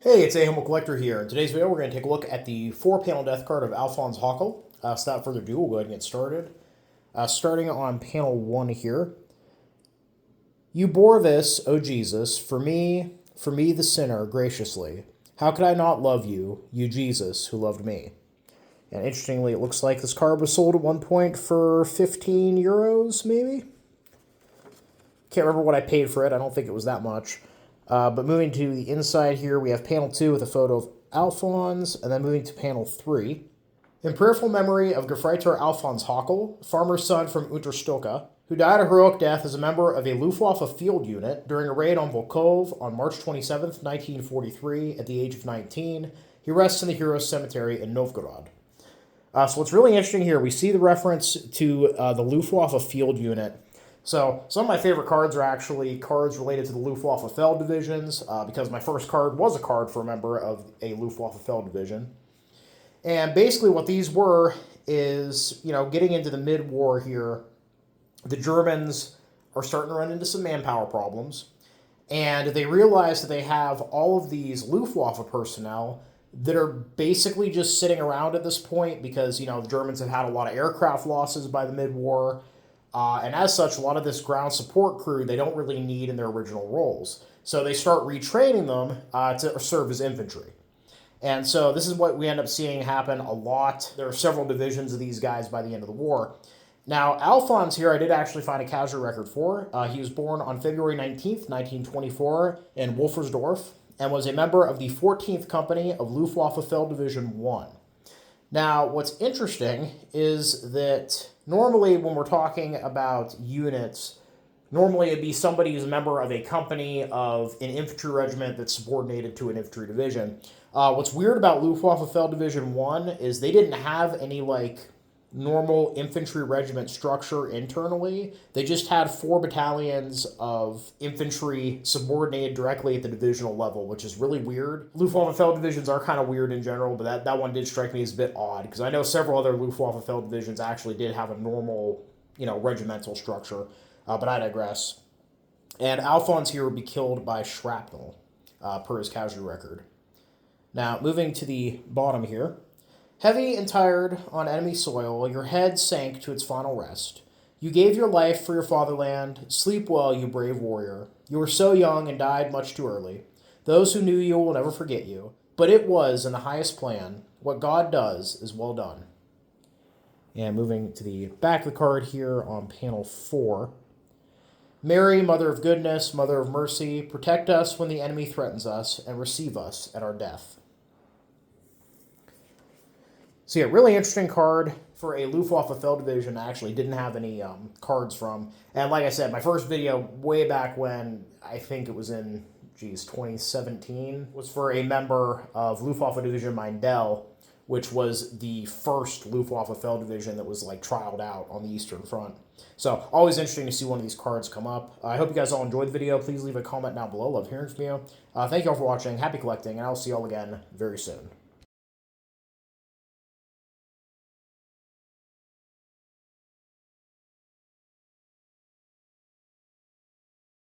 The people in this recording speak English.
Hey, it's a Humble Collector here. In today's video, we're going to take a look at the 4-panel death card of Alfons Hackl. So without further ado, we'll go ahead and get started. Starting on panel 1 here. You bore this, O Jesus, for me the sinner, graciously. How could I not love you, you Jesus, who loved me? And interestingly, it looks like this card was sold at one point for 15 euros, maybe? Can't remember what I paid for it. I don't think it was that much. But moving to the inside here, we have panel 2 with a photo of Alfons, and then moving to panel 3. In prayerful memory of Gefreiter Alfons Hackl, farmer's son from Unterstoke, who died a heroic death as a member of a Luftwaffe Field Unit during a raid on Volkhov on March 27, 1943, at the age of 19, he rests in the Heroes Cemetery in Novgorod. So what's really interesting here, we see the reference to the Luftwaffe Field Unit. So some of my favorite cards are actually cards related to the Luftwaffe Feld Divisions, because my first card was a card for a member of a Luftwaffe Feld Division. And basically what these were is, getting into the mid-war here, the Germans are starting to run into some manpower problems, and they realize that they have all of these Luftwaffe personnel that are basically just sitting around at this point because, the Germans have had a lot of aircraft losses by the mid-war. And as such, a lot of this ground support crew, they don't really need in their original roles. So they start retraining them to serve as infantry. And so this is what we end up seeing happen a lot. There are several divisions of these guys by the end of the war. Now, Alfons here, I did actually find a casualty record for. He was born on February 19th, 1924 in Wolfersdorf, and was a member of the 14th Company of Luftwaffe Feld Division 1. Now, what's interesting is that normally when we're talking about units, normally it'd be somebody who's a member of a company of an infantry regiment that's subordinated to an infantry division. What's weird about Luftwaffe Feld Division 1 is they didn't have any, normal infantry regiment structure internally. They just had 4 battalions of infantry subordinated directly at the divisional level, which is really weird. Luftwaffe Feld divisions are kind of weird in general, but that one did strike me as a bit odd, because I know several other Luftwaffe Feld divisions actually did have a normal, regimental structure, but I digress. And Alfons here would be killed by shrapnel, per his casualty record. Now, moving to the bottom here. Heavy and tired on enemy soil, your head sank to its final rest. You gave your life for your fatherland. Sleep well, you brave warrior. You were so young and died much too early. Those who knew you will never forget you. But it was, in the highest plan, what God does is well done. And moving to the back of the card here on panel 4. Mary, Mother of Goodness, Mother of Mercy, protect us when the enemy threatens us, and receive us at our death. So yeah, really interesting card for a Luftwaffe Feld Division I actually didn't have any cards from. And like I said, my first video way back when, I think it was in, 2017, was for a member of Luftwaffe Division Meindel, which was the first Luftwaffe Feld Division that was trialed out on the Eastern Front. So always interesting to see one of these cards come up. I hope you guys all enjoyed the video. Please leave a comment down below. Love hearing from you. Thank you all for watching. Happy collecting, and I'll see you all again very soon.